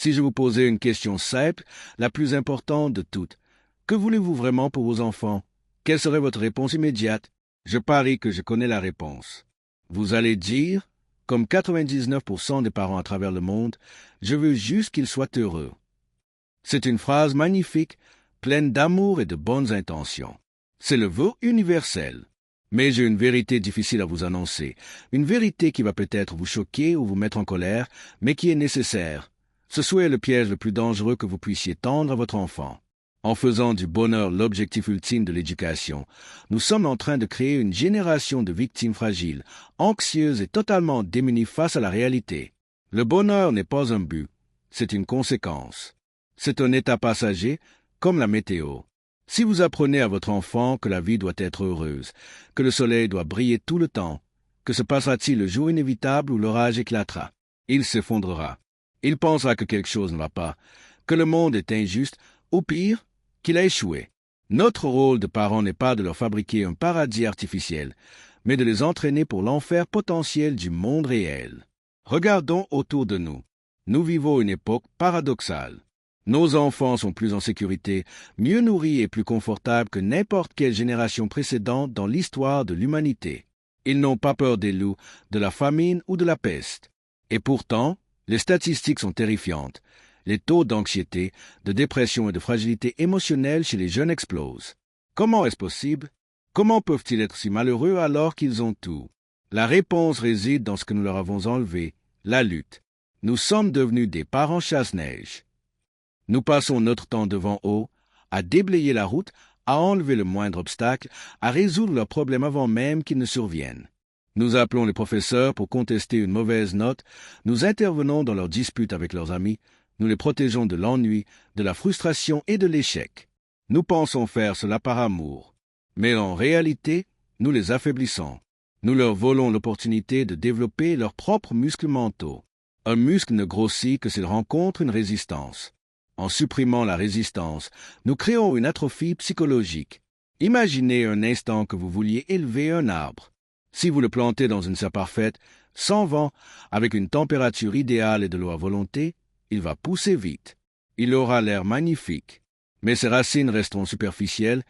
Si je vous posais une question simple, la plus importante de toutes, que voulez-vous vraiment pour vos enfants? Quelle serait votre réponse immédiate? Je parie que je connais la réponse. Vous allez dire, comme 99% des parents à travers le monde, je veux juste qu'ils soient heureux. C'est une phrase magnifique, pleine d'amour et de bonnes intentions. C'est le vœu universel. Mais j'ai une vérité difficile à vous annoncer, une vérité qui va peut-être vous choquer ou vous mettre en colère, mais qui est nécessaire. Ce souhait est le piège le plus dangereux que vous puissiez tendre à votre enfant. En faisant du bonheur l'objectif ultime de l'éducation, nous sommes en train de créer une génération de victimes fragiles, anxieuses et totalement démunies face à la réalité. Le bonheur n'est pas un but, c'est une conséquence. C'est un état passager, comme la météo. Si vous apprenez à votre enfant que la vie doit être heureuse, que le soleil doit briller tout le temps, que se passera-t-il le jour inévitable où l'orage éclatera? Il s'effondrera. Il pensera que quelque chose ne va pas, que le monde est injuste, ou pire, qu'il a échoué. Notre rôle de parents n'est pas de leur fabriquer un paradis artificiel, mais de les entraîner pour l'enfer potentiel du monde réel. Regardons autour de nous. Nous vivons une époque paradoxale. Nos enfants sont plus en sécurité, mieux nourris et plus confortables que n'importe quelle génération précédente dans l'histoire de l'humanité. Ils n'ont pas peur des loups, de la famine ou de la peste. Et pourtant, les statistiques sont terrifiantes. Les taux d'anxiété, de dépression et de fragilité émotionnelle chez les jeunes explosent. Comment est-ce possible? Comment peuvent-ils être si malheureux alors qu'ils ont tout? La réponse réside dans ce que nous leur avons enlevé, la lutte. Nous sommes devenus des parents chasse-neige. Nous passons notre temps devant eux, à déblayer la route, à enlever le moindre obstacle, à résoudre leurs problèmes avant même qu'ils ne surviennent. Nous appelons les professeurs pour contester une mauvaise note, nous intervenons dans leurs disputes avec leurs amis, nous les protégeons de l'ennui, de la frustration et de l'échec. Nous pensons faire cela par amour. Mais en réalité, nous les affaiblissons. Nous leur volons l'opportunité de développer leurs propres muscles mentaux. Un muscle ne grossit que s'il rencontre une résistance. En supprimant la résistance, nous créons une atrophie psychologique. Imaginez un instant que vous vouliez élever un arbre. Si vous le plantez dans une serre parfaite, sans vent, avec une température idéale et de l'eau à volonté, il va pousser vite. Il aura l'air magnifique. Mais ses racines resteront superficielles,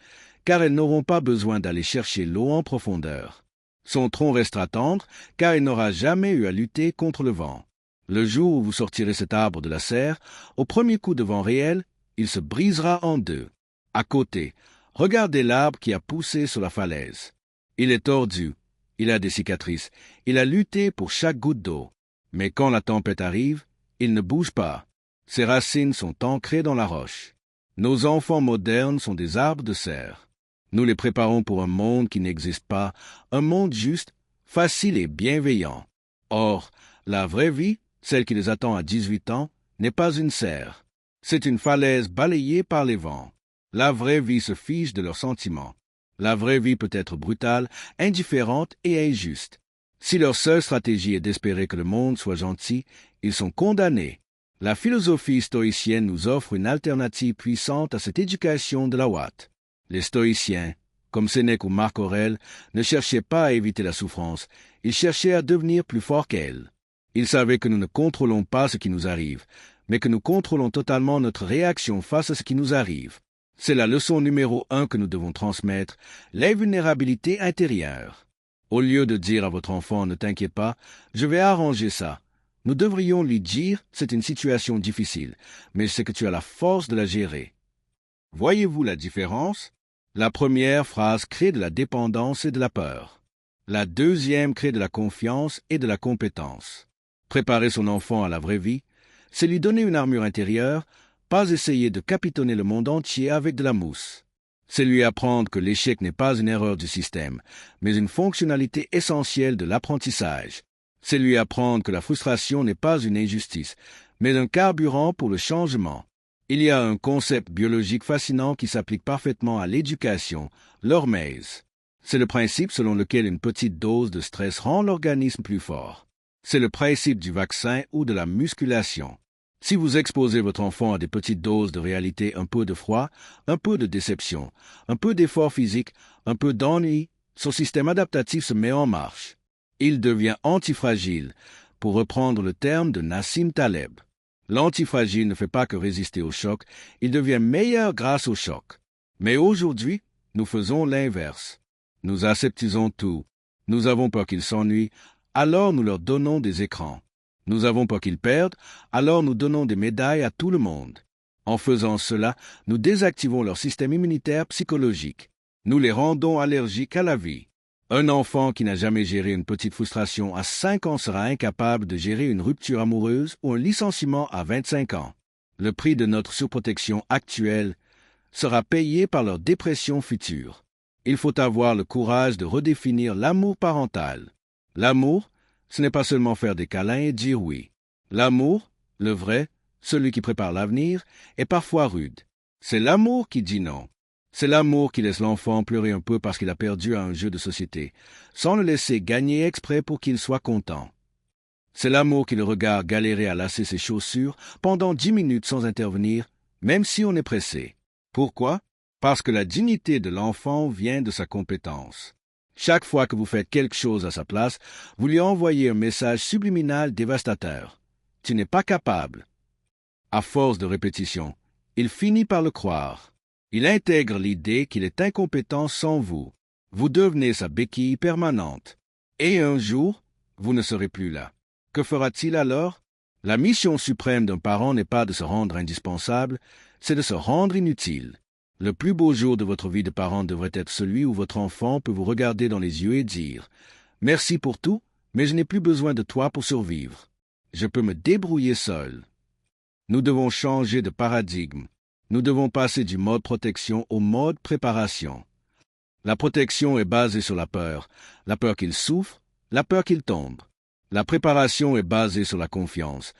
car elles n'auront pas besoin d'aller chercher l'eau en profondeur. Son tronc restera tendre, car il n'aura jamais eu à lutter contre le vent. Le jour où vous sortirez cet arbre de la serre, au premier coup de vent réel, il se brisera en deux. À côté, regardez l'arbre qui a poussé sur la falaise. Il est tordu, il a des cicatrices, il a lutté pour chaque goutte d'eau. Mais quand la tempête arrive, il ne bouge pas. Ses racines sont ancrées dans la roche. Nos enfants modernes sont des arbres de serre. Nous les préparons pour un monde qui n'existe pas, un monde juste, facile et bienveillant. Or, la vraie vie, celle qui les attend à 18 ans, n'est pas une serre. C'est une falaise balayée par les vents. La vraie vie se fiche de leurs sentiments. La vraie vie peut être brutale, indifférente et injuste. Si leur seule stratégie est d'espérer que le monde soit gentil, ils sont condamnés. La philosophie stoïcienne nous offre une alternative puissante à cette éducation de la ouate. Les stoïciens, comme Sénèque ou Marc Aurèle, ne cherchaient pas à éviter la souffrance, ils cherchaient à devenir plus forts qu'elle. Ils savaient que nous ne contrôlons pas ce qui nous arrive, mais que nous contrôlons totalement notre réaction face à ce qui nous arrive. C'est la leçon numéro 1 que nous devons transmettre, l'invulnérabilité intérieure. Au lieu de dire à votre enfant « Ne t'inquiète pas, je vais arranger ça », nous devrions lui dire « C'est une situation difficile, mais c'est que tu as la force de la gérer ». Voyez-vous la différence? La première phrase crée de la dépendance et de la peur. La deuxième crée de la confiance et de la compétence. Préparer son enfant à la vraie vie, c'est lui donner une armure intérieure, pas essayer de capitonner le monde entier avec de la mousse. C'est lui apprendre que l'échec n'est pas une erreur du système, mais une fonctionnalité essentielle de l'apprentissage. C'est lui apprendre que la frustration n'est pas une injustice, mais un carburant pour le changement. Il y a un concept biologique fascinant qui s'applique parfaitement à l'éducation, l'hormèse. C'est le principe selon lequel une petite dose de stress rend l'organisme plus fort. C'est le principe du vaccin ou de la musculation. Si vous exposez votre enfant à des petites doses de réalité, un peu de froid, un peu de déception, un peu d'effort physique, un peu d'ennui, son système adaptatif se met en marche. Il devient antifragile, pour reprendre le terme de Nassim Taleb. L'antifragile ne fait pas que résister au choc, il devient meilleur grâce au choc. Mais aujourd'hui, nous faisons l'inverse. Nous aseptisons tout. Nous avons peur qu'ils s'ennuient, alors nous leur donnons des écrans. Nous avons peur qu'ils perdent, alors nous donnons des médailles à tout le monde. En faisant cela, nous désactivons leur système immunitaire psychologique. Nous les rendons allergiques à la vie. Un enfant qui n'a jamais géré une petite frustration à 5 ans sera incapable de gérer une rupture amoureuse ou un licenciement à 25 ans. Le prix de notre surprotection actuelle sera payé par leur dépression future. Il faut avoir le courage de redéfinir l'amour parental. L'amour, ce n'est pas seulement faire des câlins et dire oui. L'amour, le vrai, celui qui prépare l'avenir, est parfois rude. C'est l'amour qui dit non. C'est l'amour qui laisse l'enfant pleurer un peu parce qu'il a perdu à un jeu de société, sans le laisser gagner exprès pour qu'il soit content. C'est l'amour qui le regarde galérer à lasser ses chaussures pendant 10 minutes sans intervenir, même si on est pressé. Pourquoi? Parce que la dignité de l'enfant vient de sa compétence. Chaque fois que vous faites quelque chose à sa place, vous lui envoyez un message subliminal dévastateur. Tu n'es pas capable. À force de répétition, il finit par le croire. Il intègre l'idée qu'il est incompétent sans vous. Vous devenez sa béquille permanente. Et un jour, vous ne serez plus là. Que fera-t-il alors? La mission suprême d'un parent n'est pas de se rendre indispensable, c'est de se rendre inutile. Le plus beau jour de votre vie de parent devrait être celui où votre enfant peut vous regarder dans les yeux et dire « Merci pour tout, mais je n'ai plus besoin de toi pour survivre. Je peux me débrouiller seul. » Nous devons changer de paradigme. Nous devons passer du mode protection au mode préparation. La protection est basée sur la peur qu'il souffre, la peur qu'il tombe. La préparation est basée sur la confiance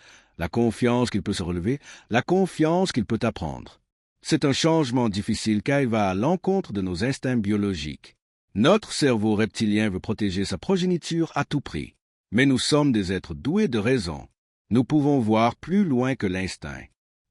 qu'il peut se relever, la confiance qu'il peut apprendre. C'est un changement difficile car il va à l'encontre de nos instincts biologiques. Notre cerveau reptilien veut protéger sa progéniture à tout prix. Mais nous sommes des êtres doués de raison. Nous pouvons voir plus loin que l'instinct.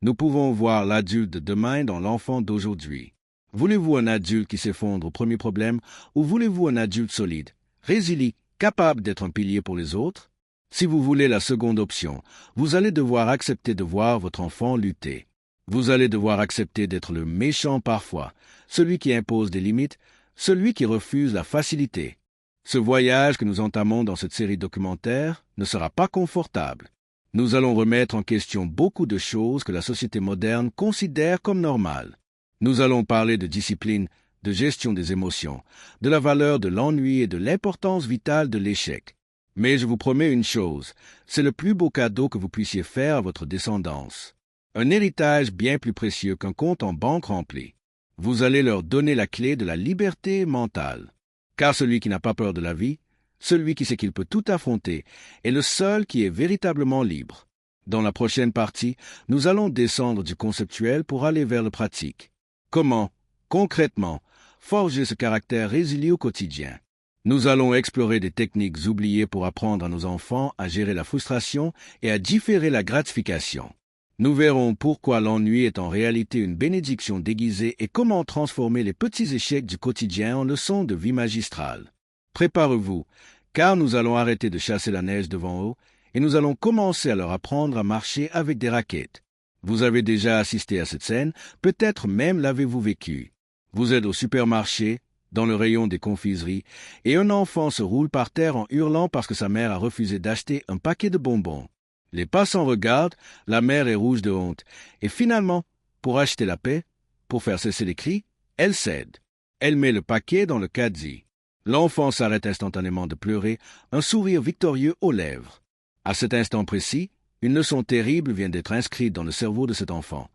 Nous pouvons voir l'adulte de demain dans l'enfant d'aujourd'hui. Voulez-vous un adulte qui s'effondre au premier problème ou voulez-vous un adulte solide, résilient, capable d'être un pilier pour les autres? Si vous voulez la seconde option, vous allez devoir accepter de voir votre enfant lutter. Vous allez devoir accepter d'être le méchant parfois, celui qui impose des limites, celui qui refuse la facilité. Ce voyage que nous entamons dans cette série documentaire ne sera pas confortable. Nous allons remettre en question beaucoup de choses que la société moderne considère comme normales. Nous allons parler de discipline, de gestion des émotions, de la valeur de l'ennui et de l'importance vitale de l'échec. Mais je vous promets une chose, c'est le plus beau cadeau que vous puissiez faire à votre descendance. Un héritage bien plus précieux qu'un compte en banque rempli. Vous allez leur donner la clé de la liberté mentale. Car celui qui n'a pas peur de la vie, celui qui sait qu'il peut tout affronter, est le seul qui est véritablement libre. Dans la prochaine partie, nous allons descendre du conceptuel pour aller vers le pratique. Comment, concrètement, forger ce caractère résilient au quotidien? Nous allons explorer des techniques oubliées pour apprendre à nos enfants à gérer la frustration et à différer la gratification. Nous verrons pourquoi l'ennui est en réalité une bénédiction déguisée et comment transformer les petits échecs du quotidien en leçons de vie magistrale. Préparez-vous, car nous allons arrêter de chasser la neige devant eux et nous allons commencer à leur apprendre à marcher avec des raquettes. Vous avez déjà assisté à cette scène, peut-être même l'avez-vous vécue. Vous êtes au supermarché, dans le rayon des confiseries, et un enfant se roule par terre en hurlant parce que sa mère a refusé d'acheter un paquet de bonbons. Les passants regardent, la mère est rouge de honte, et finalement, pour acheter la paix, pour faire cesser les cris, elle cède. Elle met le paquet dans le caddie. L'enfant s'arrête instantanément de pleurer, un sourire victorieux aux lèvres. À cet instant précis, une leçon terrible vient d'être inscrite dans le cerveau de cet enfant.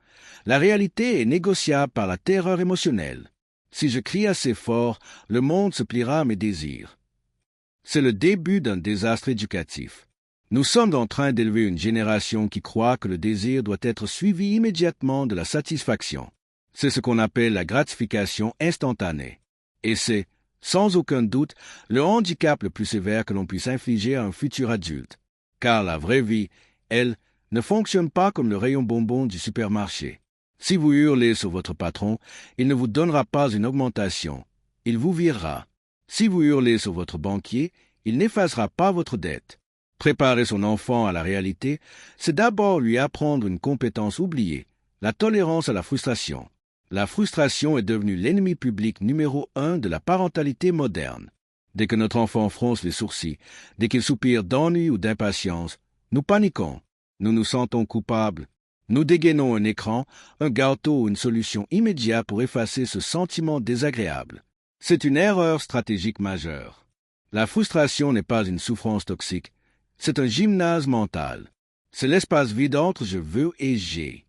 La réalité est négociable par la terreur émotionnelle. Si je crie assez fort, le monde se pliera à mes désirs. C'est le début d'un désastre éducatif. Nous sommes en train d'élever une génération qui croit que le désir doit être suivi immédiatement de la satisfaction. C'est ce qu'on appelle la gratification instantanée. Et c'est, sans aucun doute, le handicap le plus sévère que l'on puisse infliger à un futur adulte. Car la vraie vie, elle, ne fonctionne pas comme le rayon bonbon du supermarché. Si vous hurlez sur votre patron, il ne vous donnera pas une augmentation. Il vous virera. Si vous hurlez sur votre banquier, il n'effacera pas votre dette. Préparer son enfant à la réalité, c'est d'abord lui apprendre une compétence oubliée, la tolérance à la frustration. La frustration est devenue l'ennemi public numéro 1 de la parentalité moderne. Dès que notre enfant fronce les sourcils, dès qu'il soupire d'ennui ou d'impatience, nous paniquons, nous nous sentons coupables. Nous dégainons un écran, un gâteau ou une solution immédiate pour effacer ce sentiment désagréable. C'est une erreur stratégique majeure. La frustration n'est pas une souffrance toxique, c'est un gymnase mental. C'est l'espace vide entre je veux et j'ai.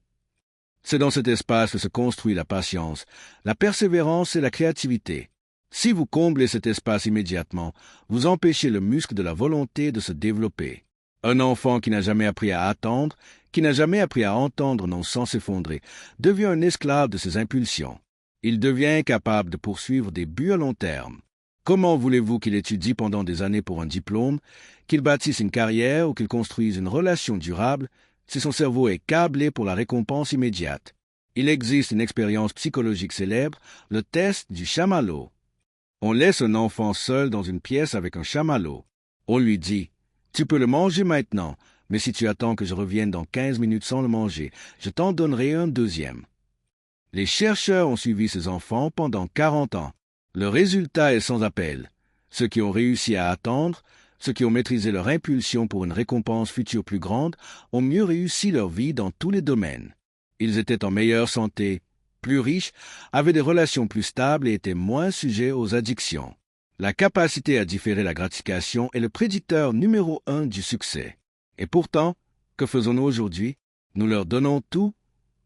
C'est dans cet espace que se construit la patience, la persévérance et la créativité. Si vous comblez cet espace immédiatement, vous empêchez le muscle de la volonté de se développer. Un enfant qui n'a jamais appris à attendre, qui n'a jamais appris à entendre non sans s'effondrer, devient un esclave de ses impulsions. Il devient incapable de poursuivre des buts à long terme. Comment voulez-vous qu'il étudie pendant des années pour un diplôme, qu'il bâtisse une carrière ou qu'il construise une relation durable, si son cerveau est câblé pour la récompense immédiate? Il existe une expérience psychologique célèbre, le test du chamallow. On laisse un enfant seul dans une pièce avec un chamallow. On lui dit « Tu peux le manger maintenant, mais si tu attends que je revienne dans 15 minutes sans le manger, je t'en donnerai un deuxième. » Les chercheurs ont suivi ces enfants pendant 40 ans. Le résultat est sans appel. Ceux qui ont réussi à attendre, ceux qui ont maîtrisé leur impulsion pour une récompense future plus grande, ont mieux réussi leur vie dans tous les domaines. Ils étaient en meilleure santé, plus riches, avaient des relations plus stables et étaient moins sujets aux addictions. La capacité à différer la gratification est le prédicteur numéro 1 du succès. Et pourtant, que faisons-nous aujourd'hui? Nous leur donnons tout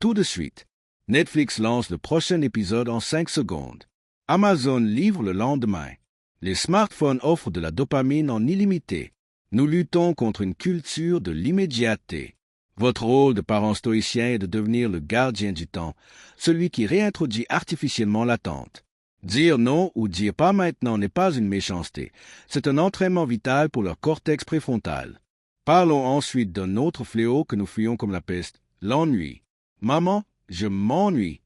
de suite. Netflix lance le prochain épisode en 5 secondes. Amazon livre le lendemain. Les smartphones offrent de la dopamine en illimité. Nous luttons contre une culture de l'immédiateté. Votre rôle de parent stoïcien est de devenir le gardien du temps, celui qui réintroduit artificiellement l'attente. Dire non ou dire pas maintenant n'est pas une méchanceté, c'est un entraînement vital pour leur cortex préfrontal. Parlons ensuite d'un autre fléau que nous fuyons comme la peste, l'ennui. « Maman, je m'ennuie ».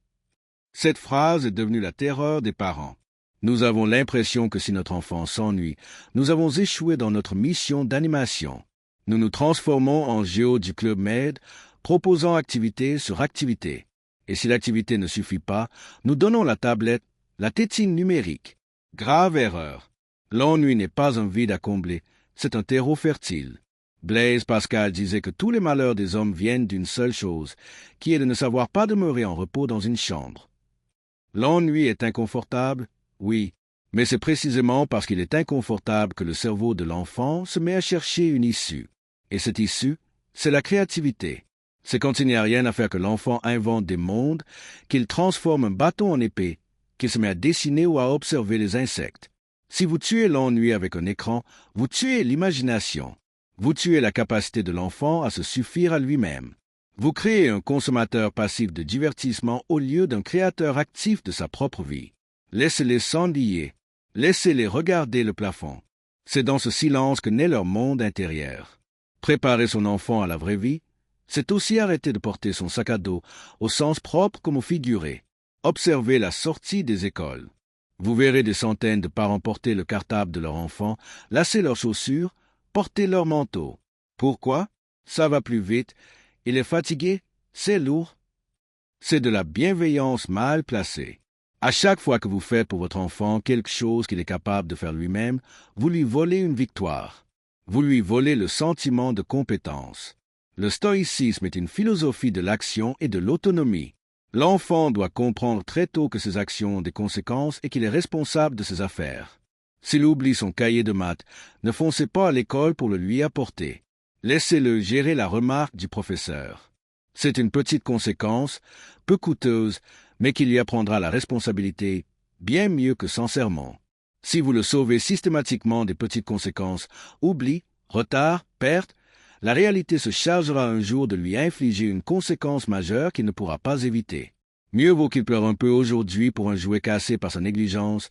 Cette phrase est devenue la terreur des parents. Nous avons l'impression que si notre enfant s'ennuie, nous avons échoué dans notre mission d'animation. Nous nous transformons en géo du Club Med, proposant activité sur activité. Et si l'activité ne suffit pas, nous donnons la tablette, la tétine numérique. Grave erreur. L'ennui n'est pas un vide à combler, c'est un terreau fertile. Blaise Pascal disait que tous les malheurs des hommes viennent d'une seule chose, qui est de ne savoir pas demeurer en repos dans une chambre. L'ennui est inconfortable, oui, mais c'est précisément parce qu'il est inconfortable que le cerveau de l'enfant se met à chercher une issue. Et cette issue, c'est la créativité. C'est quand il n'y a rien à faire que l'enfant invente des mondes, qu'il transforme un bâton en épée, qu'il se met à dessiner ou à observer les insectes. Si vous tuez l'ennui avec un écran, vous tuez l'imagination. Vous tuez la capacité de l'enfant à se suffire à lui-même. Vous créez un consommateur passif de divertissement au lieu d'un créateur actif de sa propre vie. Laissez-les s'ennuyer. Laissez-les regarder le plafond. C'est dans ce silence que naît leur monde intérieur. Préparer son enfant à la vraie vie, c'est aussi arrêter de porter son sac à dos, au sens propre comme au figuré. Observez la sortie des écoles. Vous verrez des centaines de parents porter le cartable de leur enfant, lasser leurs chaussures, porter leur manteau. Pourquoi? Ça va plus vite. Il est fatigué, c'est lourd. C'est de la bienveillance mal placée. À chaque fois que vous faites pour votre enfant quelque chose qu'il est capable de faire lui-même, vous lui volez une victoire. Vous lui volez le sentiment de compétence. Le stoïcisme est une philosophie de l'action et de l'autonomie. L'enfant doit comprendre très tôt que ses actions ont des conséquences et qu'il est responsable de ses affaires. S'il oublie son cahier de maths, ne foncez pas à l'école pour le lui apporter. Laissez-le gérer la remarque du professeur. C'est une petite conséquence, peu coûteuse, mais qui lui apprendra la responsabilité bien mieux que sans sermon. Si vous le sauvez systématiquement des petites conséquences, oubli, retard, perte, la réalité se chargera un jour de lui infliger une conséquence majeure qu'il ne pourra pas éviter. Mieux vaut qu'il pleure un peu aujourd'hui pour un jouet cassé par sa négligence,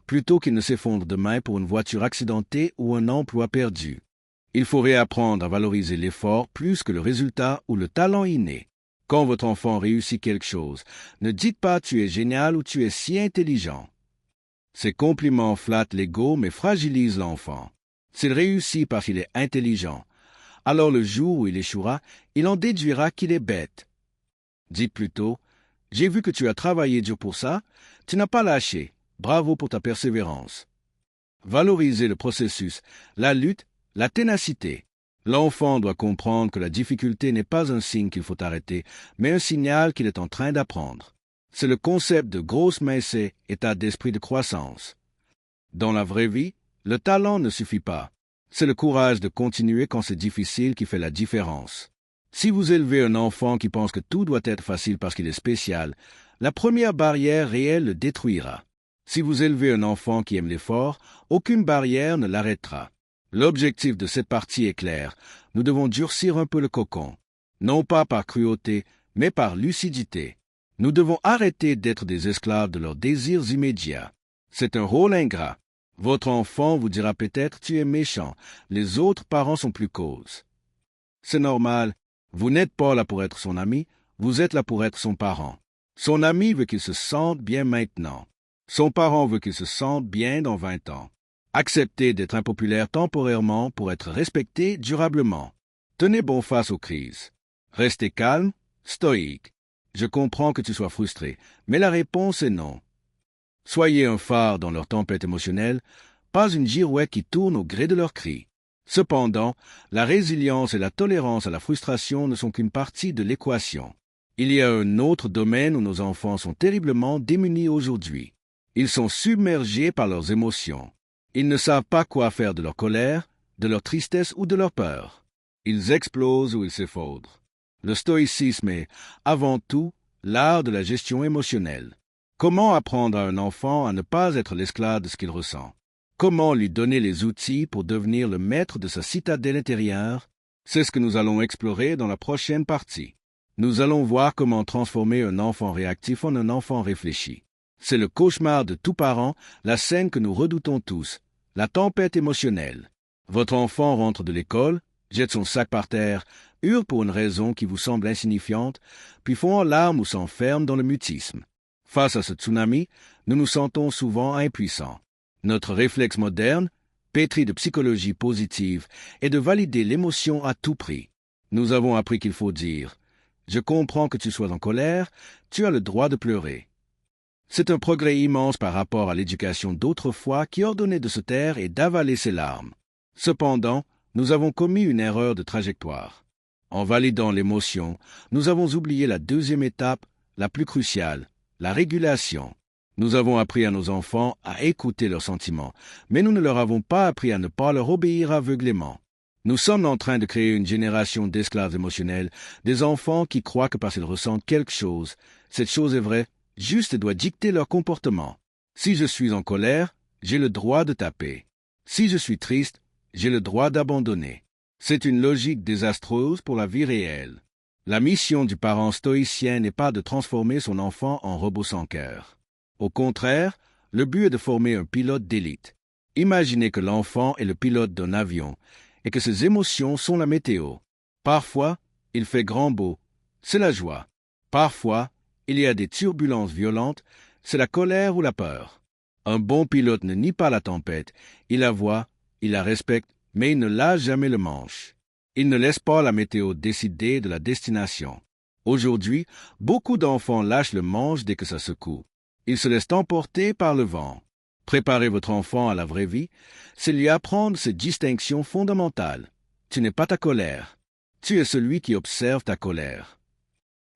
plutôt qu'il ne s'effondre demain pour une voiture accidentée ou un emploi perdu. Il faut réapprendre à valoriser l'effort plus que le résultat ou le talent inné. Quand votre enfant réussit quelque chose, ne dites pas « tu es génial » ou « tu es si intelligent ». Ces compliments flattent l'ego mais fragilisent l'enfant. S'il réussit parce qu'il est intelligent, Alors le jour où il échouera, il en déduira qu'il est bête. Dites plutôt, « J'ai vu que tu as travaillé dur pour ça, tu n'as pas lâché, bravo pour ta persévérance. » Valorisez le processus, la lutte, la ténacité. L'enfant doit comprendre que la difficulté n'est pas un signe qu'il faut arrêter, mais un signal qu'il est en train d'apprendre. C'est le concept de grosse maïsée, état d'esprit de croissance. Dans la vraie vie, le talent ne suffit pas. C'est le courage de continuer quand c'est difficile qui fait la différence. Si vous élevez un enfant qui pense que tout doit être facile parce qu'il est spécial, la première barrière réelle le détruira. Si vous élevez un enfant qui aime l'effort, aucune barrière ne l'arrêtera. L'objectif de cette partie est clair. Nous devons durcir un peu le cocon. Non pas par cruauté, mais par lucidité. Nous devons arrêter d'être des esclaves de leurs désirs immédiats. C'est un rôle ingrat. Votre enfant vous dira peut-être « tu es méchant », les autres parents sont plus causes. C'est normal. Vous n'êtes pas là pour être son ami, vous êtes là pour être son parent. Son ami veut qu'il se sente bien maintenant. Son parent veut qu'il se sente bien dans 20 ans. Acceptez d'être impopulaire temporairement pour être respecté durablement. Tenez bon face aux crises. Restez calme, stoïque. Je comprends que tu sois frustré, mais la réponse est non. Soyez un phare dans leur tempête émotionnelle, pas une girouette qui tourne au gré de leurs cris. Cependant, la résilience et la tolérance à la frustration ne sont qu'une partie de l'équation. Il y a un autre domaine où nos enfants sont terriblement démunis aujourd'hui. Ils sont submergés par leurs émotions. Ils ne savent pas quoi faire de leur colère, de leur tristesse ou de leur peur. Ils explosent ou ils s'effondrent. Le stoïcisme est, avant tout, l'art de la gestion émotionnelle. Comment apprendre à un enfant à ne pas être l'esclave de ce qu'il ressent? Comment lui donner les outils pour devenir le maître de sa citadelle intérieure? C'est ce que nous allons explorer dans la prochaine partie. Nous allons voir comment transformer un enfant réactif en un enfant réfléchi. C'est le cauchemar de tout parent, la scène que nous redoutons tous, la tempête émotionnelle. Votre enfant rentre de l'école, jette son sac par terre, hurle pour une raison qui vous semble insignifiante, puis fond en larmes ou s'enferme dans le mutisme. Face à ce tsunami, nous nous sentons souvent impuissants. Notre réflexe moderne, pétri de psychologie positive, est de valider l'émotion à tout prix. Nous avons appris qu'il faut dire « Je comprends que tu sois en colère, tu as le droit de pleurer ». C'est un progrès immense par rapport à l'éducation d'autrefois qui ordonnait de se taire et d'avaler ses larmes. Cependant, nous avons commis une erreur de trajectoire. En validant l'émotion, nous avons oublié la deuxième étape, la plus cruciale, la régulation. Nous avons appris à nos enfants à écouter leurs sentiments, mais nous ne leur avons pas appris à ne pas leur obéir aveuglément. Nous sommes en train de créer une génération d'esclaves émotionnels, des enfants qui croient que parce qu'ils ressentent quelque chose, cette chose est vraie, juste et doit dicter leur comportement. Si je suis en colère, j'ai le droit de taper. Si je suis triste, j'ai le droit d'abandonner. C'est une logique désastreuse pour la vie réelle. La mission du parent stoïcien n'est pas de transformer son enfant en robot sans cœur. Au contraire, le but est de former un pilote d'élite. Imaginez que l'enfant est le pilote d'un avion et que ses émotions sont la météo. Parfois, il fait grand beau, c'est la joie. Parfois, il y a des turbulences violentes, c'est la colère ou la peur. Un bon pilote ne nie pas la tempête, il la voit, il la respecte, mais il ne lâche jamais le manche. Il ne laisse pas la météo décider de la destination. Aujourd'hui, beaucoup d'enfants lâchent le manche dès que ça secoue. Ils se laissent emporter par le vent. Préparer votre enfant à la vraie vie, c'est lui apprendre ces distinctions fondamentales. Tu n'es pas ta colère. Tu es celui qui observe ta colère.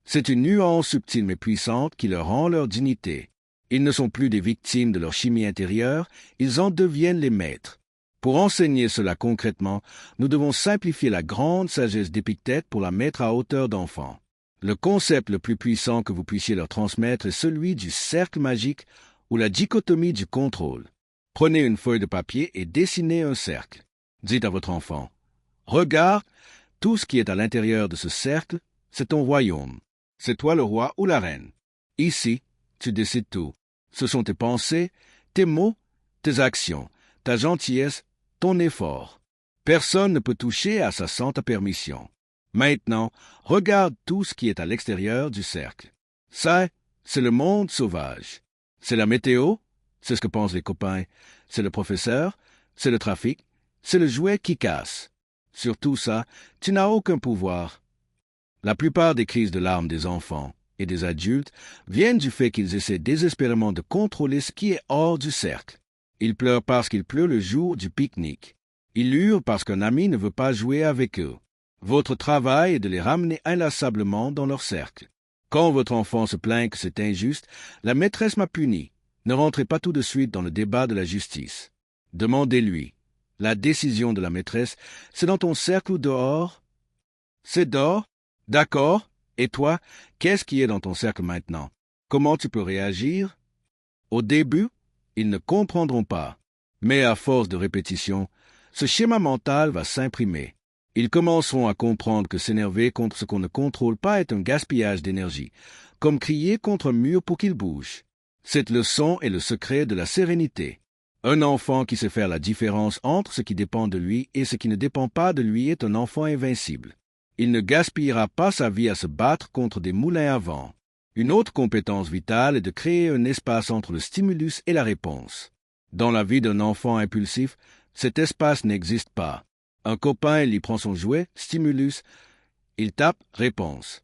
C'est une nuance subtile mais puissante qui leur rend leur dignité. Ils ne sont plus des victimes de leur chimie intérieure, ils en deviennent les maîtres. Pour enseigner cela concrètement, nous devons simplifier la grande sagesse d'Épictète pour la mettre à hauteur d'enfant. Le concept le plus puissant que vous puissiez leur transmettre est celui du cercle magique ou la dichotomie du contrôle. Prenez une feuille de papier et dessinez un cercle. Dites à votre enfant, « Regarde, tout ce qui est à l'intérieur de ce cercle, c'est ton royaume. C'est toi le roi ou la reine. Ici, tu décides tout. Ce sont tes pensées, tes mots, tes actions, ta gentillesse, ton effort. Personne ne peut toucher à ça sans ta permission. Maintenant, regarde tout ce qui est à l'extérieur du cercle. Ça, c'est le monde sauvage. C'est la météo, c'est ce que pensent les copains. C'est le professeur, c'est le trafic, c'est le jouet qui casse. Sur tout ça, tu n'as aucun pouvoir. La plupart des crises de larmes des enfants et des adultes viennent du fait qu'ils essaient désespérément de contrôler ce qui est hors du cercle. Ils pleurent parce qu'il pleut le jour du pique-nique. Ils hurlent parce qu'un ami ne veut pas jouer avec eux. Votre travail est de les ramener inlassablement dans leur cercle. Quand votre enfant se plaint que c'est injuste, la maîtresse m'a puni. Ne rentrez pas tout de suite dans le débat de la justice. Demandez-lui. La décision de la maîtresse, c'est dans ton cercle ou dehors? C'est dehors? D'accord. Et toi, qu'est-ce qui est dans ton cercle maintenant? Comment tu peux réagir? Au début, ils ne comprendront pas. Mais à force de répétition, ce schéma mental va s'imprimer. Ils commenceront à comprendre que s'énerver contre ce qu'on ne contrôle pas est un gaspillage d'énergie, comme crier contre un mur pour qu'il bouge. Cette leçon est le secret de la sérénité. Un enfant qui sait faire la différence entre ce qui dépend de lui et ce qui ne dépend pas de lui est un enfant invincible. Il ne gaspillera pas sa vie à se battre contre des moulins à vent. Une autre compétence vitale est de créer un espace entre le stimulus et la réponse. Dans la vie d'un enfant impulsif, cet espace n'existe pas. Un copain lui prend son jouet, stimulus, il tape, réponse.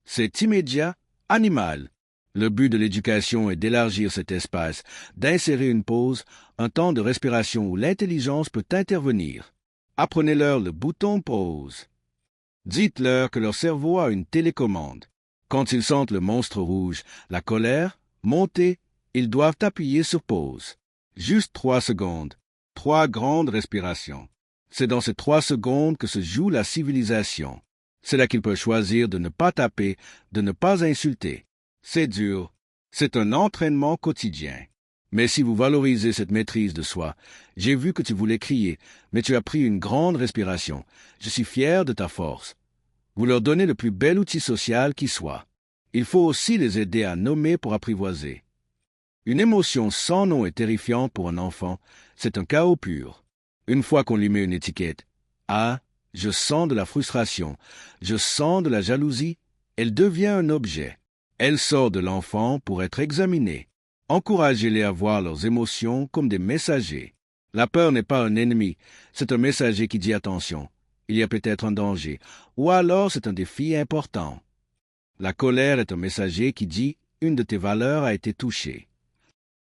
C'est immédiat, animal. Le but de l'éducation est d'élargir cet espace, d'insérer une pause, un temps de respiration où l'intelligence peut intervenir. Apprenez-leur le bouton pause. Dites-leur que leur cerveau a une télécommande. Quand ils sentent le monstre rouge, la colère, monter, ils doivent appuyer sur pause. Juste 3 secondes. 3 grandes respirations. C'est dans ces 3 secondes que se joue la civilisation. C'est là qu'ils peuvent choisir de ne pas taper, de ne pas insulter. C'est dur. C'est un entraînement quotidien. Mais si vous valorisez cette maîtrise de soi, j'ai vu que tu voulais crier, mais tu as pris une grande respiration. Je suis fier de ta force. Vous leur donnez le plus bel outil social qui soit. Il faut aussi les aider à nommer pour apprivoiser. Une émotion sans nom est terrifiante pour un enfant. C'est un chaos pur. Une fois qu'on lui met une étiquette, ah, je sens de la frustration, je sens de la jalousie, elle devient un objet. Elle sort de l'enfant pour être examinée. Encouragez-les à voir leurs émotions comme des messagers. La peur n'est pas un ennemi, c'est un messager qui dit attention. Il y a peut-être un danger, ou alors c'est un défi important. La colère est un messager qui dit une de tes valeurs a été touchée.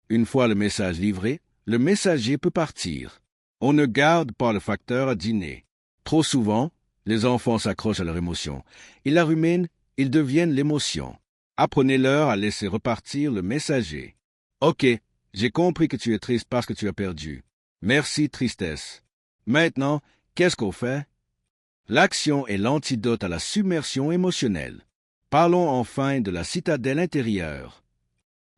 Une fois le message livré, le messager peut partir. On ne garde pas le facteur à dîner. Trop souvent, les enfants s'accrochent à leur émotion. Ils la ruminent, ils deviennent l'émotion. Apprenez-leur à laisser repartir le messager. Ok, j'ai compris que tu es triste parce que tu as perdu. Merci, tristesse. Maintenant, qu'est-ce qu'on fait? L'action est l'antidote à la submersion émotionnelle. Parlons enfin de la citadelle intérieure.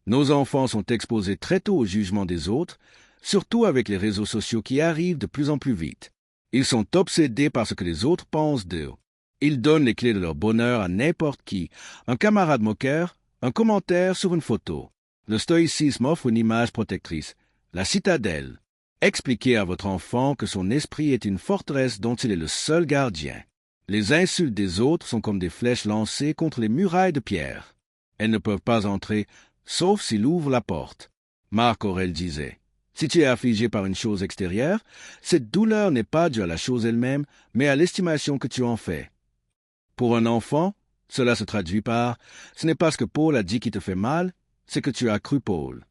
Nos enfants sont exposés très tôt au jugement des autres, surtout avec les réseaux sociaux qui arrivent de plus en plus vite. Ils sont obsédés par ce que les autres pensent d'eux. Ils donnent les clés de leur bonheur à n'importe qui, un camarade moqueur, un commentaire sur une photo. Le stoïcisme offre une image protectrice, la citadelle. Expliquez à votre enfant que son esprit est une forteresse dont il est le seul gardien. Les insultes des autres sont comme des flèches lancées contre les murailles de pierre. Elles ne peuvent pas entrer, sauf s'il ouvre la porte. Marc Aurèle disait, « Si tu es affligé par une chose extérieure, cette douleur n'est pas due à la chose elle-même, mais à l'estimation que tu en fais. » Pour un enfant, cela se traduit par « Ce n'est pas ce que Paul a dit qui te fait mal, c'est que tu as cru Paul. »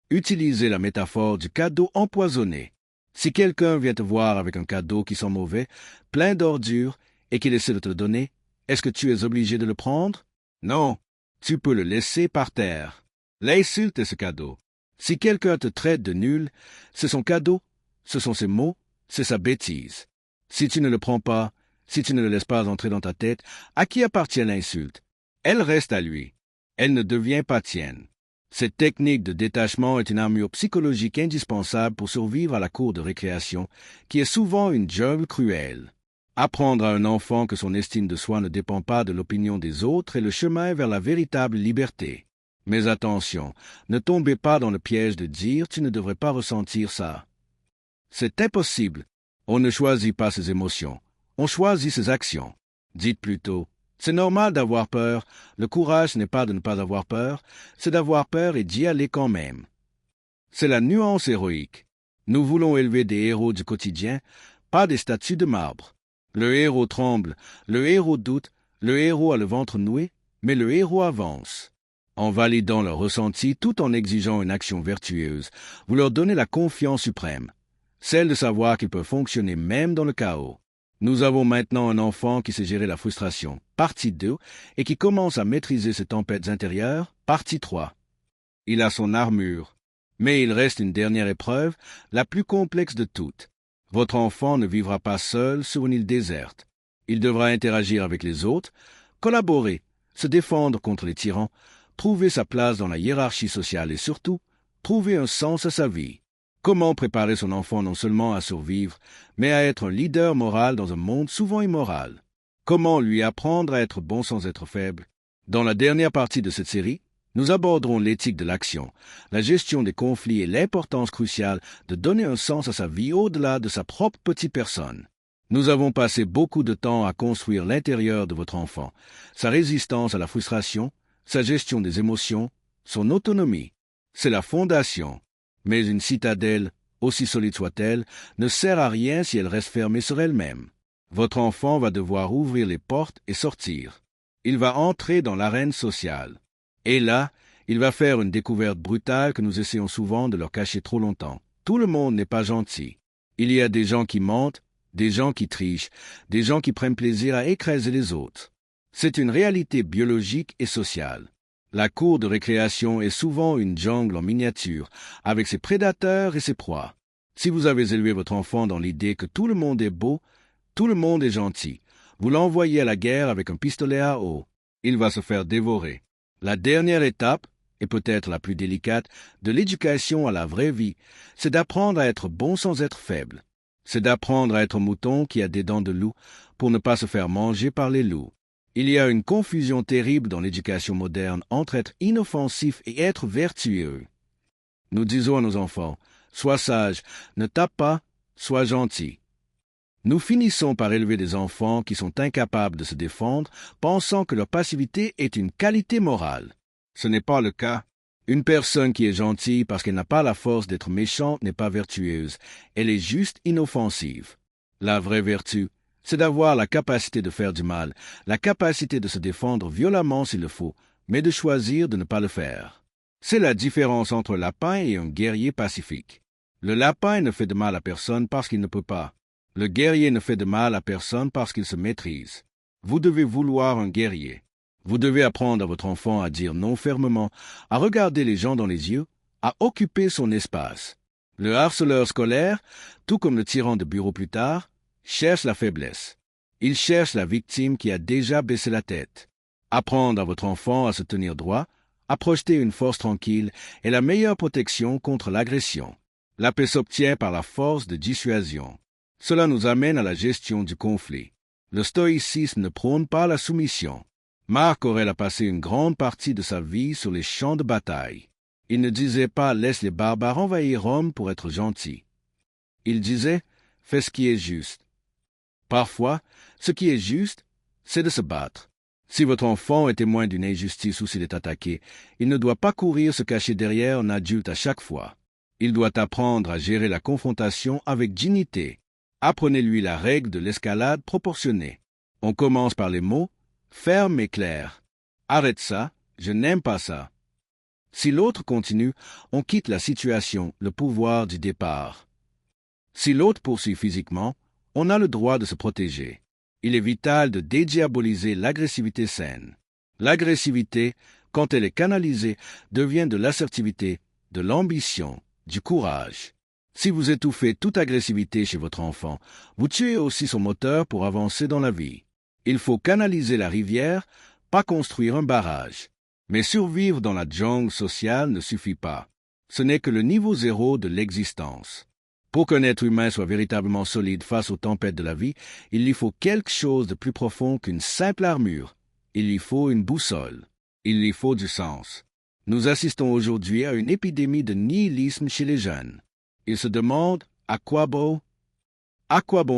Utilisez la métaphore du cadeau empoisonné. Si quelqu'un vient te voir avec un cadeau qui sent mauvais, plein d'ordures, et qu'il essaie de te le donner, est-ce que tu es obligé de le prendre? Non, tu peux le laisser par terre. L'insulte est ce cadeau. Si quelqu'un te traite de nul, c'est son cadeau, ce sont ses mots, c'est sa bêtise. Si tu ne le prends pas, si tu ne le laisses pas entrer dans ta tête, à qui appartient l'insulte? Elle reste à lui. Elle ne devient pas tienne. Cette technique de détachement est une armure psychologique indispensable pour survivre à la cour de récréation, qui est souvent une jungle cruelle. Apprendre à un enfant que son estime de soi ne dépend pas de l'opinion des autres est le chemin vers la véritable liberté. Mais attention, ne tombez pas dans le piège de dire « tu ne devrais pas ressentir ça ». C'est impossible. On ne choisit pas ses émotions, on choisit ses actions. Dites plutôt « c'est normal d'avoir peur, le courage n'est pas de ne pas avoir peur, c'est d'avoir peur et d'y aller quand même ». C'est la nuance héroïque. Nous voulons élever des héros du quotidien, pas des statues de marbre. Le héros tremble, le héros doute, le héros a le ventre noué, mais le héros avance. En validant leur ressenti tout en exigeant une action vertueuse, vous leur donnez la confiance suprême, celle de savoir qu'ils peuvent fonctionner même dans le chaos. Nous avons maintenant un enfant qui sait gérer la frustration, partie 2, et qui commence à maîtriser ses tempêtes intérieures, partie 3. Il a son armure, mais il reste une dernière épreuve, la plus complexe de toutes. Votre enfant ne vivra pas seul sur une île déserte. Il devra interagir avec les autres, collaborer, se défendre contre les tyrans, trouver sa place dans la hiérarchie sociale et surtout, trouver un sens à sa vie. Comment préparer son enfant non seulement à survivre, mais à être un leader moral dans un monde souvent immoral? Comment lui apprendre à être bon sans être faible? Dans la dernière partie de cette série, nous aborderons l'éthique de l'action, la gestion des conflits et l'importance cruciale de donner un sens à sa vie au-delà de sa propre petite personne. Nous avons passé beaucoup de temps à construire l'intérieur de votre enfant, sa résistance à la frustration, sa gestion des émotions, son autonomie. C'est la fondation. Mais une citadelle, aussi solide soit-elle, ne sert à rien si elle reste fermée sur elle-même. Votre enfant va devoir ouvrir les portes et sortir. Il va entrer dans l'arène sociale. Et là, il va faire une découverte brutale que nous essayons souvent de leur cacher trop longtemps. Tout le monde n'est pas gentil. Il y a des gens qui mentent, des gens qui trichent, des gens qui prennent plaisir à écraser les autres. C'est une réalité biologique et sociale. La cour de récréation est souvent une jungle en miniature, avec ses prédateurs et ses proies. Si vous avez élevé votre enfant dans l'idée que tout le monde est beau, tout le monde est gentil, vous l'envoyez à la guerre avec un pistolet à eau. Il va se faire dévorer. La dernière étape, et peut-être la plus délicate, de l'éducation à la vraie vie, c'est d'apprendre à être bon sans être faible. C'est d'apprendre à être un mouton qui a des dents de loup pour ne pas se faire manger par les loups. Il y a une confusion terrible dans l'éducation moderne entre être inoffensif et être vertueux. Nous disons à nos enfants, sois sage, ne tape pas, sois gentil. Nous finissons par élever des enfants qui sont incapables de se défendre, pensant que leur passivité est une qualité morale. Ce n'est pas le cas. Une personne qui est gentille parce qu'elle n'a pas la force d'être méchante n'est pas vertueuse. Elle est juste inoffensive. La vraie vertu, c'est d'avoir la capacité de faire du mal, la capacité de se défendre violemment s'il le faut, mais de choisir de ne pas le faire. C'est la différence entre un lapin et un guerrier pacifique. Le lapin ne fait de mal à personne parce qu'il ne peut pas. Le guerrier ne fait de mal à personne parce qu'il se maîtrise. Vous devez vouloir un guerrier. Vous devez apprendre à votre enfant à dire non fermement, à regarder les gens dans les yeux, à occuper son espace. Le harceleur scolaire, tout comme le tyran de bureau plus tard, cherche la faiblesse. Il cherche la victime qui a déjà baissé la tête. Apprendre à votre enfant à se tenir droit, à projeter une force tranquille est la meilleure protection contre l'agression. La paix s'obtient par la force de dissuasion. Cela nous amène à la gestion du conflit. Le stoïcisme ne prône pas la soumission. Marc Aurèle a passé une grande partie de sa vie sur les champs de bataille. Il ne disait pas « laisse les barbares envahir Rome pour être gentil ». Il disait « fais ce qui est juste ». Parfois, ce qui est juste, c'est de se battre. Si votre enfant est témoin d'une injustice ou s'il est attaqué, il ne doit pas courir se cacher derrière un adulte à chaque fois. Il doit apprendre à gérer la confrontation avec dignité. Apprenez-lui la règle de l'escalade proportionnée. On commence par les mots ferme et clair. Arrête ça, je n'aime pas ça. Si l'autre continue, on quitte la situation, le pouvoir du départ. Si l'autre poursuit physiquement, on a le droit de se protéger. Il est vital de dédiaboliser l'agressivité saine. L'agressivité, quand elle est canalisée, devient de l'assertivité, de l'ambition, du courage. Si vous étouffez toute agressivité chez votre enfant, vous tuez aussi son moteur pour avancer dans la vie. Il faut canaliser la rivière, pas construire un barrage. Mais survivre dans la jungle sociale ne suffit pas. Ce n'est que le niveau zéro de l'existence. Pour qu'un être humain soit véritablement solide face aux tempêtes de la vie, il lui faut quelque chose de plus profond qu'une simple armure. Il lui faut une boussole. Il lui faut du sens. Nous assistons aujourd'hui à une épidémie de nihilisme chez les jeunes. Ils se demandent à quoi bon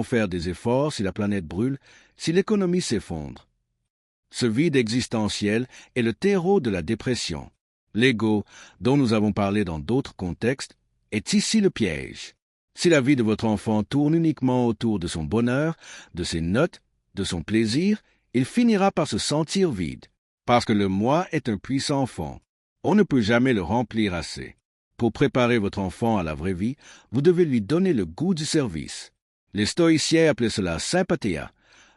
faire des efforts si la planète brûle, si l'économie s'effondre. Ce vide existentiel est le terreau de la dépression. L'ego, dont nous avons parlé dans d'autres contextes, est ici le piège. Si la vie de votre enfant tourne uniquement autour de son bonheur, de ses notes, de son plaisir, il finira par se sentir vide, parce que le moi est un puissant fond. On ne peut jamais le remplir assez. Pour préparer votre enfant à la vraie vie, vous devez lui donner le goût du service. Les stoïciens appelaient cela sympathia,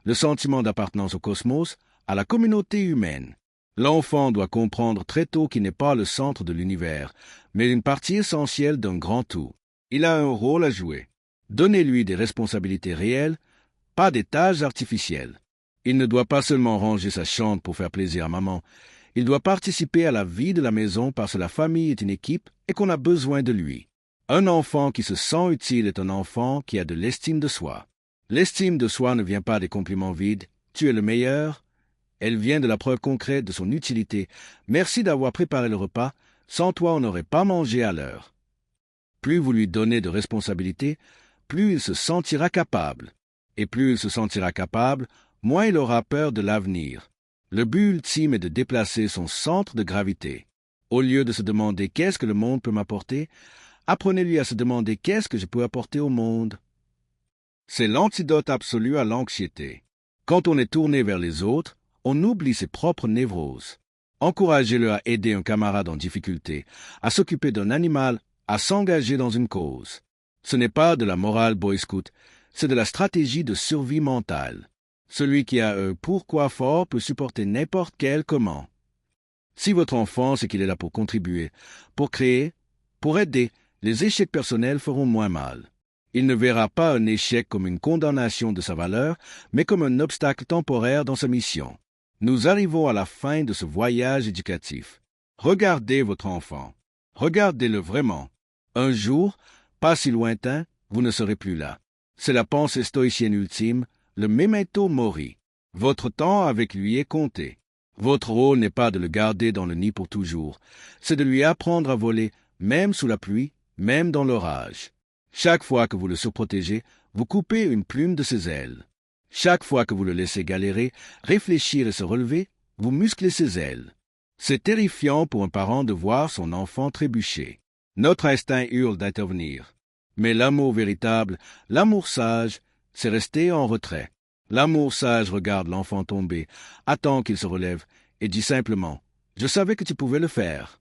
le sentiment d'appartenance au cosmos, à la communauté humaine. L'enfant doit comprendre très tôt qu'il n'est pas le centre de l'univers, mais une partie essentielle d'un grand tout. Il a un rôle à jouer. Donnez-lui des responsabilités réelles, pas des tâches artificielles. Il ne doit pas seulement ranger sa chambre pour faire plaisir à maman. Il doit participer à la vie de la maison parce que la famille est une équipe et qu'on a besoin de lui. Un enfant qui se sent utile est un enfant qui a de l'estime de soi. L'estime de soi ne vient pas des compliments vides. Tu es le meilleur. Elle vient de la preuve concrète de son utilité. Merci d'avoir préparé le repas. Sans toi, on n'aurait pas mangé à l'heure. Plus vous lui donnez de responsabilités, plus il se sentira capable. Et plus il se sentira capable, moins il aura peur de l'avenir. Le but ultime est de déplacer son centre de gravité. Au lieu de se demander qu'est-ce que le monde peut m'apporter, apprenez-lui à se demander qu'est-ce que je peux apporter au monde. C'est l'antidote absolu à l'anxiété. Quand on est tourné vers les autres, on oublie ses propres névroses. Encouragez-le à aider un camarade en difficulté, à s'occuper d'un animal, à s'engager dans une cause. Ce n'est pas de la morale boy scout, c'est de la stratégie de survie mentale. Celui qui a un pourquoi fort peut supporter n'importe quel comment. Si votre enfant sait qu'il est là pour contribuer, pour créer, pour aider, les échecs personnels feront moins mal. Il ne verra pas un échec comme une condamnation de sa valeur, mais comme un obstacle temporaire dans sa mission. Nous arrivons à la fin de ce voyage éducatif. Regardez votre enfant. Regardez-le vraiment. Un jour, pas si lointain, vous ne serez plus là. C'est la pensée stoïcienne ultime, le memento mori. Votre temps avec lui est compté. Votre rôle n'est pas de le garder dans le nid pour toujours, c'est de lui apprendre à voler, même sous la pluie, même dans l'orage. Chaque fois que vous le surprotégez, vous coupez une plume de ses ailes. Chaque fois que vous le laissez galérer, réfléchir et se relever, vous musclez ses ailes. C'est terrifiant pour un parent de voir son enfant trébucher. Notre instinct hurle d'intervenir. Mais l'amour véritable, l'amour sage, c'est rester en retrait. L'amour sage regarde l'enfant tomber, attend qu'il se relève, et dit simplement « Je savais que tu pouvais le faire ».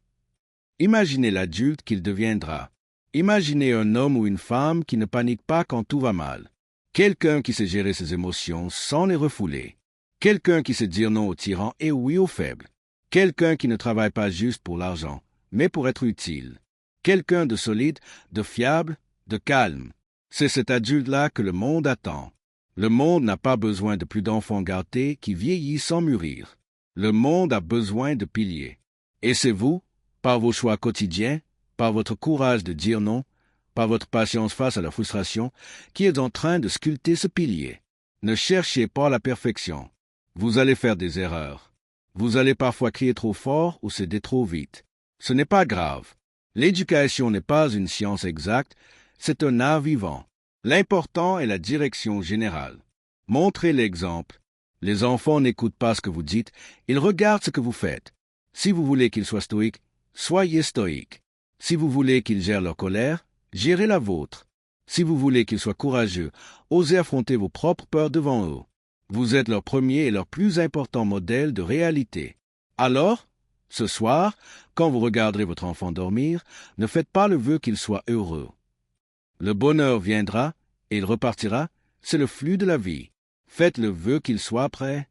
Imaginez l'adulte qu'il deviendra. Imaginez un homme ou une femme qui ne panique pas quand tout va mal. Quelqu'un qui sait gérer ses émotions sans les refouler. Quelqu'un qui sait dire non aux tyrans et oui aux faibles. Quelqu'un qui ne travaille pas juste pour l'argent, mais pour être utile. Quelqu'un de solide, de fiable, de calme. C'est cet adulte-là que le monde attend. Le monde n'a pas besoin de plus d'enfants gâtés qui vieillissent sans mûrir. Le monde a besoin de piliers. Et c'est vous, par vos choix quotidiens, par votre courage de dire non, par votre patience face à la frustration, qui êtes en train de sculpter ce pilier. Ne cherchez pas la perfection. Vous allez faire des erreurs. Vous allez parfois crier trop fort ou céder trop vite. Ce n'est pas grave. L'éducation n'est pas une science exacte, c'est un art vivant. L'important est la direction générale. Montrez l'exemple. Les enfants n'écoutent pas ce que vous dites, ils regardent ce que vous faites. Si vous voulez qu'ils soient stoïques, soyez stoïques. Si vous voulez qu'ils gèrent leur colère, gérez la vôtre. Si vous voulez qu'ils soient courageux, osez affronter vos propres peurs devant eux. Vous êtes leur premier et leur plus important modèle de réalité. Alors, ce soir, quand vous regarderez votre enfant dormir, ne faites pas le vœu qu'il soit heureux. Le bonheur viendra et il repartira, c'est le flux de la vie. Faites le vœu qu'il soit prêt.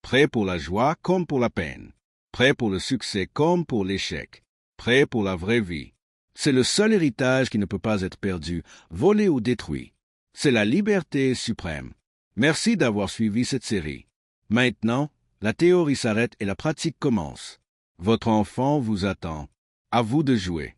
Prêt pour la joie comme pour la peine. Prêt pour le succès comme pour l'échec. Prêt pour la vraie vie. C'est le seul héritage qui ne peut pas être perdu, volé ou détruit. C'est la liberté suprême. Merci d'avoir suivi cette série. Maintenant, la théorie s'arrête et la pratique commence. Votre enfant vous attend. À vous de jouer.